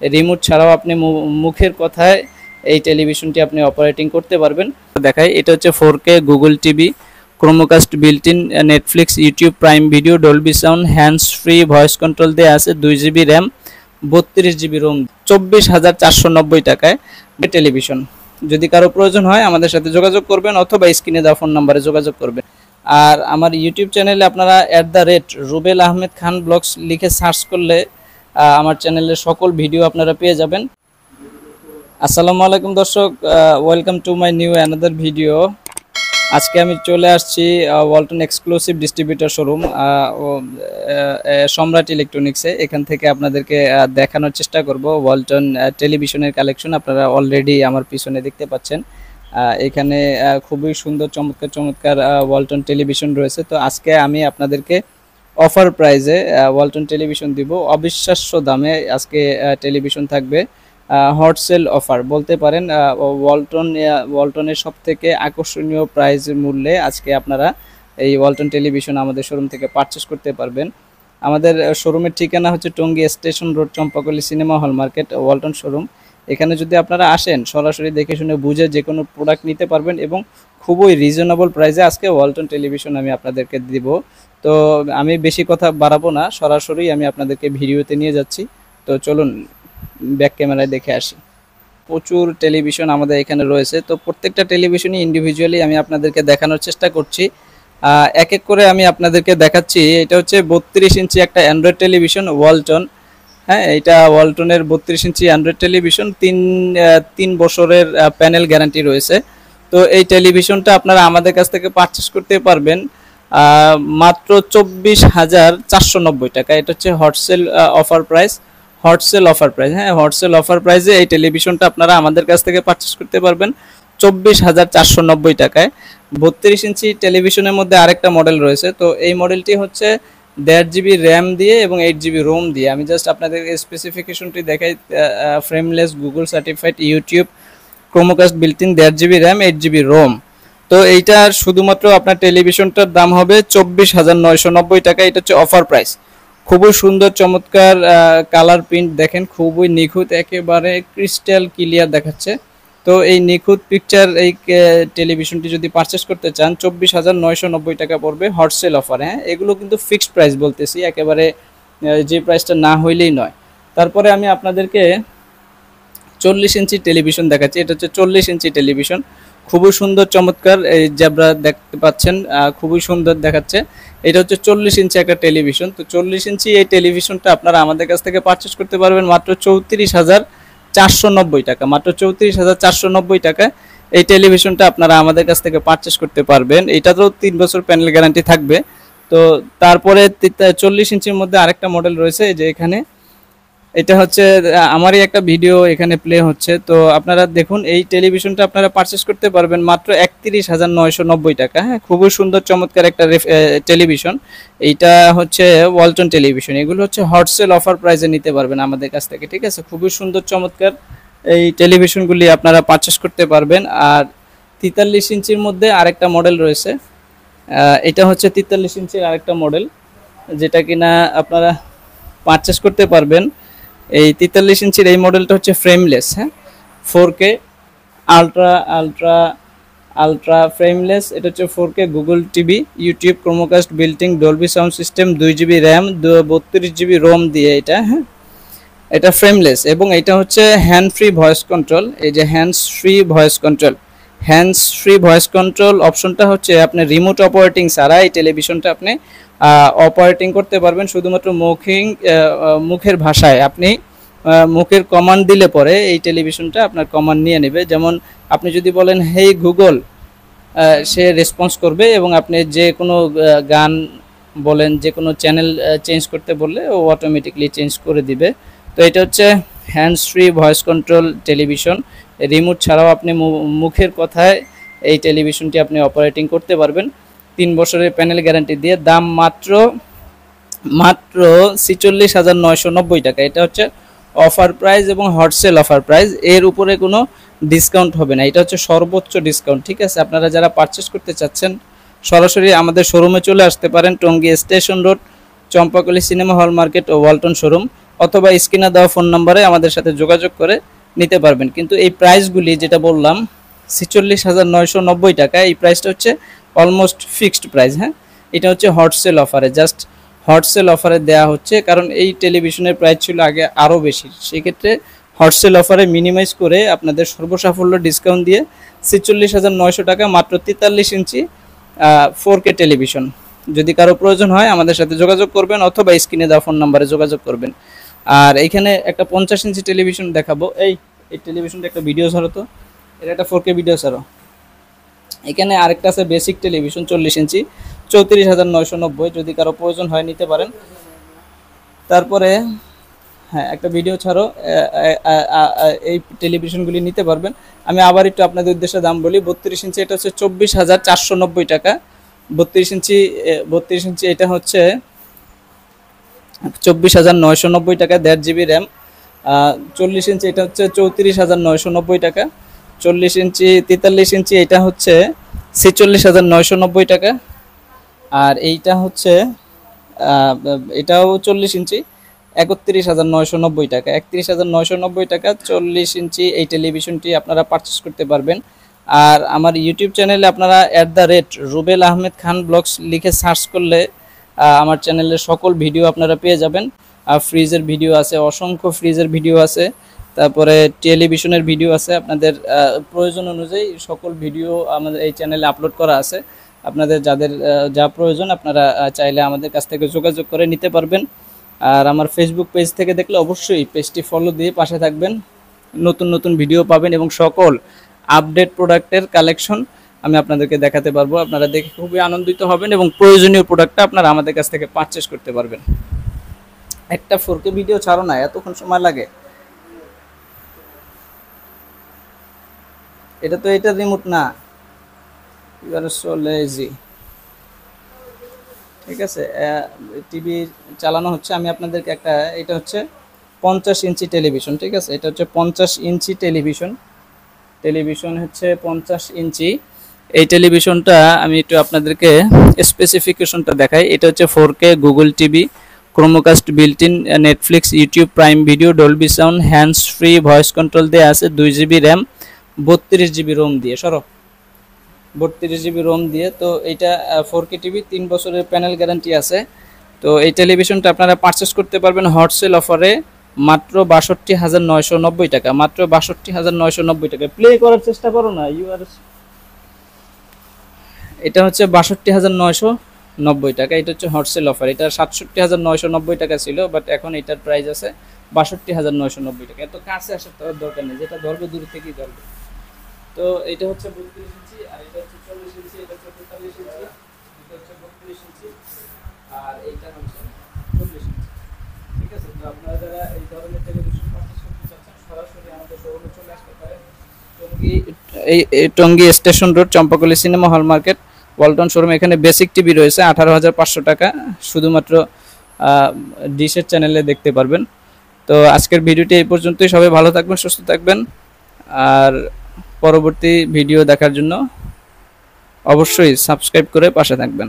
Remote ছাড়াও আপনি মুখের কথায় এই টেলিভিশনটি আপনি অপারেটিং করতে পারবেন। দেখাই, এটা হচ্ছে 4K Google TV, Chromecast built in, Netflix, YouTube Prime Video, Dolby sound, hands free voice control দেওয়া আছে, 2GB র্যাম, 32GB রোম, 24,490 টাকায় টেলিভিশন। যদি কারো প্রয়োজন হয় আমাদের সাথে যোগাযোগ করবেন অথবা স্ক্রিনে দেওয়া ফোন নাম্বারে যোগাযোগ করবেন। আর আমার ইউটিউব চ্যানেলে আপনারা @রুবেল আহমেদ খান ব্লগস লিখে সার্চ করলে আমার চ্যানেলের সকল ভিডিও আপনারা পেয়ে যাবেন। আসসালামু আলাইকুম দর্শক, welcome to my new another video. আজকে আমি চলে আসছি ওয়ালটন এক্সক্লুসিভ ডিস্ট্রিবিউটর শোরুম সম্রাট ইলেকট্রনিক্সে। এখান থেকে আপনাদেরকে দেখানোর চেষ্টা করব ওয়ালটন টেলিভিশনের কালেকশন। আপনারা অলরেডি আমার পিছনে দেখতে পাচ্ছেন, এখানে খুবই সুন্দর চমৎকার চমৎকার ওয়ালটন টেলিভিশন রয়েছে। তো আজকে আমি আপনাদেরকে অফার প্রাইজে ওয়ালটন টেলিভিশন দিব, অবিশ্বাস্য দামে আজকে টেলিভিশন থাকবে। হট সেল অফার বলতে পারেন, ওয়ালটনের সব থেকে আকর্ষণীয় প্রাইস মূল্যে আজকে আপনারা এই ওয়ালটন টেলিভিশন আমাদের শোরুম থেকে পারচেস করতে পারবেন। আমাদের শোরুমের ঠিকানা হচ্ছে Tongi station road, Champakali cinema hall market, Walton showroom. এখানে যদি আপনারা আসেন সরাসরি দেখে শুনে বুঝে যে কোনো প্রোডাক্ট নিতে পারবেন এবং খুবই রিজনেবল প্রাইসে আজকে ওয়ালটন টেলিভিশন আমি আপনাদেরকে দিব। তো আমি বেশি কথা বাড়াবো না, সরাসরি আমি আপনাদেরকে ভিডিওতে নিয়ে যাচ্ছি। তো চলুন ব্যাক ক্যামেরায় দেখে আসি। প্রচুর টেলিভিশন আমাদের এখানে রয়েছে, তো প্রত্যেকটা টেলিভিশনই ইন্ডিভিজুয়ালি আমি আপনাদেরকে দেখানোর চেষ্টা করছি। এক এক করে আমি আপনাদেরকে দেখাচ্ছি। এটা হচ্ছে 32 ইঞ্চি একটা অ্যান্ড্রয়েড টেলিভিশন ওয়ালটন। হ্যাঁ, এটা ওয়ালটনের 32 ইঞ্চি অ্যান্ড্রয়েড টেলিভিশন, 3 বছরের প্যানেল গ্যারান্টি রয়েছে। তো এই টেলিভিশনটা আপনারা আমাদের কাছ থেকে পারচেস করতে পারবেন মাত্র 24,490 টাকা। এটা হচ্ছে হটসেল অফার প্রাইস। হ্যাঁ, হটসেল অফার প্রাইসে এই টেলিভিশনটা আপনারা আমাদের কাছ থেকে পারচেস করতে পারবেন 24,490 টাকায়। 32 ইঞ্চি টেলিভিশনের মধ্যে আরেকটা মডেল রয়েছে। তো এই মডেলটি হচ্ছে 1.5GB র্যাম দিয়ে এবং 8GB রোম দিয়ে। আমি জাস্ট আপনাদের স্পেসিফিকেশনটি দেখাই। Frameless, Google certified, YouTube, Chromecast built in, 1.5GB RAM, 8GB ROM. তো এইটার শুধুমাত্র আপনার টেলিভিশনটার দাম হবে 24,990 টাকা। এটা হচ্ছে অফার প্রাইস। খুবই সুন্দর চমৎকার কালার প্রিন্ট দেখেন, খুবই নিখুঁত, একেবারে ক্রিস্টাল ক্লিয়ার দেখাচ্ছে। তো এই নিখুঁত পিকচার এই টেলিভিশনটি যদি পারচেস করতে চান 24,990 টাকা পড়বে হটসেল অফার। হ্যাঁ, এগুলো কিন্তু ফিক্সড প্রাইস বলতেছি, একেবারে যে প্রাইসটা না হইলেই নয়। তারপরে আমি আপনাদেরকে 40 ইঞ্চি টেলিভিশন দেখাচ্ছি। এটা হচ্ছে 40 ইঞ্চি টেলিভিশন, খুবই সুন্দর চমৎকার, এই জেব্রা দেখতে পাচ্ছেন, খুবই সুন্দর দেখাচ্ছে। এটা হচ্ছে 40 ইঞ্চি একটা টেলিভিশন। তো 40 ইঞ্চি এই টেলিভিশনটা আপনারা আমাদের কাছ থেকে পারচেস করতে পারবেন মাত্র 34,490 টাকা। মাত্র 34,490 টাকা এই টেলিভিশনটা আপনারা আমাদের কাছ থেকে পারচেস করতে পারবেন। এইটাতেও 3 বছর প্যানেল গ্যারান্টি থাকবে। তো তারপরে 40 ইঞ্চির মধ্যে আরেকটা মডেল রয়েছে, যে এখানে এটা হচ্ছে আমারই একটা ভিডিও এখানে প্লে হচ্ছে। তো আপনারা দেখুন, এই টেলিভিশনটা আপনারা পারচেস করতে পারবেন মাত্র 31,990 টাকা। হ্যাঁ, খুবই সুন্দর চমৎকার একটা টেলিভিশন। এইটা হচ্ছে ওয়ালটন টেলিভিশন। এগুলো হচ্ছে হটসেল অফার প্রাইসে নিতে পারবেন আমাদের কাছ থেকে, ঠিক আছে। খুবই সুন্দর চমৎকার এই টেলিভিশনগুলি আপনারা পারচেস করতে পারবেন। আর 43 ইঞ্চির মধ্যে আরেকটা মডেল রয়েছে। এটা হচ্ছে 43 ইঞ্চির আরেকটা মডেল, যেটা কিনা আপনারা পারচেস করতে পারবেন। এই 43 ইঞ্চির এই মডেলটা হচ্ছে ফ্রেমলেস। হ্যাঁ, 4K আলট্রা ফ্রেমলেস। এটা হচ্ছে 4K Google TV, YouTube, Chromecast built in, Dolby sound system, 2GB RAM, 32GB ROM দিয়ে এটা। হ্যাঁ, এটা ফ্রেমলেস এবং এটা হচ্ছে হ্যান্ড ফ্রি ভয়েস কন্ট্রোল। এই যে হ্যান্ডস ফ্রি ভয়েস কন্ট্রোল অপশনটা হচ্ছে আপনি রিমোট অপারেটিং ছাড়া এই টেলিভিশনটা আপনি অপারেটিং করতে পারবেন শুধুমাত্র মুখের ভাষায়। আপনি মুখের কমান্ড দিলে পরে এই টেলিভিশনটা আপনার কমান্ড নিয়ে নেবে। যেমন আপনি যদি বলেন হেই গুগল, সে রেসপন্স করবে এবং আপনি যে কোনো গান বলেন, যে কোনো চ্যানেল চেঞ্জ করতে বললে ও অটোমেটিকলি চেঞ্জ করে দিবে। তো এটা হচ্ছে hands free voice control television. Remote ছাড়াও আপনি মুখের কথায় এই টেলিভিশনটি আপনি অপারেটিং করতে পারবেন 3 বছরের প্যানেল গ্যারান্টি দিয়ে। দাম মাত্র 46,990 টাকা। এটা হচ্ছে অফার প্রাইস এবং হটসেল অফার প্রাইস, এর উপরে কোনো ডিসকাউন্ট হবে না। এটা হচ্ছে সর্বোচ্চ ডিসকাউন্ট, ঠিক আছে। আপনারা যারা পারচেস করতে চাচ্ছেন সরাসরি আমাদের শোরুমে চলে আসতে পারেন। Tongi station road, Champakali cinema hall market ও ওয়ালটন শোরুম। অথবা স্ক্রিনে দেওয়া ফোন নম্বরে আমাদের সাথে যোগাযোগ করে নিতে পারবেন। কিন্তু এই প্রাইসগুলি যেটা বললাম 46,990 টাকা, এই প্রাইসটা হচ্ছে অলমোস্ট ফিক্সড প্রাইস। হ্যাঁ, এটা হচ্ছে হট সেল অফারে, জাস্ট হট সেল অফারে দেওয়া হচ্ছে, কারণ এই টেলিভিশনের প্রাইস ছিল আগে আরও বেশি। সেক্ষেত্রে হট সেল অফারে মিনিমাইজ করে আপনাদের সর্বসাফল্য ডিসকাউন্ট দিয়ে 46,900 টাকা মাত্র 43 ইঞ্চি 4K টেলিভিশন। যদি কারো প্রয়োজন হয় আমাদের সাথে যোগাযোগ করবেন অথবা স্ক্রিনে দেওয়া ফোন নাম্বারে যোগাযোগ করবেন। আর এইখানে একটা 50 ইঞ্চি টেলিভিশন দেখাবো। এই টেলিভিশনটা একটা ভিডিও ছাড়ো তো, এটা একটা 4K ভিডিও ছাড়ো। এখানে আরেকটা আছে বেসিক টেলিভিশন 40 ইঞ্চি 34,990, যদি কারো প্রয়োজন হয় নিতে পারেন। তারপরে হ্যাঁ, একটা ভিডিও ছাড়ো, এই টেলিভিশনগুলি নিতে পারবেন। আমি আবার একটু আপনাদের উদ্দেশ্যে দাম বলি। 32 ইঞ্চি এটা হচ্ছে 24,490 টাকা। 32 ইঞ্চি এটা হচ্ছে 24,990 টাকা, 1.5 GB র্যাম। 40 ইঞ্চি এটা হচ্ছে 34,990 টাকা। 43 ইঞ্চি এটা হচ্ছে 46,990 টাকা। আর এইটা হচ্ছে এটাও 40 ইঞ্চি 31,990 টাকা। 31,990 টাকা 40 ইঞ্চি এই টেলিভিশনটি আপনারা পারচেস করতে পারবেন। আর আমার ইউটিউব চ্যানেলে আপনারা @রুবেল আহমেদ খান ব্লগস লিখে সার্চ করলে আমার চ্যানেলের সকল ভিডিও আপনারা পেয়ে যাবেন। ফ্রিজের ভিডিও আছে, অসংখ্য ফ্রিজের ভিডিও আছে, তারপরে টেলিভিশনের ভিডিও আছে। আপনাদের প্রয়োজন অনুযায়ী সকল ভিডিও আমাদের এই চ্যানেলে আপলোড করা আছে। আপনাদের যাদের যা প্রয়োজন আপনারা চাইলে আমাদের কাছ থেকে যোগাযোগ করে নিতে পারবেন। আর আমার ফেসবুক পেজ থেকে দেখলে অবশ্যই পেজটি ফলো দিয়ে পাশে থাকবেন, নতুন নতুন ভিডিও পাবেন এবং সকল আপডেট প্রোডাক্টের কালেকশন আমি আপনাদেরকে দেখাতে পারবো। আপনারা দেখে খুবই আনন্দিত হবেন এবং প্রয়োজনীয় প্রোডাক্টটা আপনারা আমাদের কাছ থেকে পারচেস করতে পারবেন। একটা 4K ভিডিও ছাড়ো না, এতক্ষণ সময় লাগে? এটা তো এটা রিমোট না, ইউ আর সো লেজি। ঠিক আছে, টিভি চালানো হচ্ছে। আমি আপনাদেরকে একটা, এটা হচ্ছে 50 ইঞ্চি টেলিভিশন। ঠিক আছে, এটা হচ্ছে 50 ইঞ্চি টেলিভিশন হচ্ছে 50 ইঞ্চি। এই টেলিভিশনটা আমি একটু আপনাদেরকে স্পেসিফিকেশনটা দেখাই। এটা হচ্ছে 4K Google TV, Chromecast built in, Netflix, YouTube, Prime Video, Dolby sound, hands free, voice control দিয়ে আছে, 2 GB র্যাম, 32 GB রোম দিয়ে। 32 GB রোম দিয়ে। তো এইটা 4K টিভি, 3 বছরের প্যানেল গ্যারান্টি আছে। তো এই টেলিভিশনটা আপনারা পারচেস করতে পারবেন হট সেল অফারে মাত্র 62,990 টাকা, মাত্র 62,990 টাকা। প্লে করার চেষ্টা করো না, এটা হচ্ছে 62,990 টাকা। এটা হচ্ছে হট সেল অফার। এটা 67,990 টাকা ছিল, বাট এখন এটার প্রাইস আছে 62,990 টাকা। এত কাছে আসার দরকার নেই, যেটা ধরবে দূর থেকেই ধরবে। তো এটা হচ্ছে 32 ইঞ্চি, আর এটা হচ্ছে 40 ইঞ্চি, এটা হচ্ছে 43 ইঞ্চি, এটা হচ্ছে 32 ইঞ্চি, আর এইটা হচ্ছে 40 ইঞ্চি। ঠিক আছে, তো আপনারা যারা এই ধরনের টেলিভিশন পারচেজ করতে চাচ্ছেন সরাসরি আমাদের শোরুমে চলে আসতে পারেন। Tongi station road, Champakali cinema hall market, Walton showroom. এখানে বেসিক টিভি রয়েছে 18,500 টাকা, শুধুমাত্র ডিশের চ্যানেলে দেখতে পারবেন। তো আজকের ভিডিওটি এই পর্যন্তই। সবাই ভালো থাকবেন, সুস্থ থাকবেন, আর পরবর্তী ভিডিও দেখার জন্য অবশ্যই সাবস্ক্রাইব করে পাশে থাকবেন।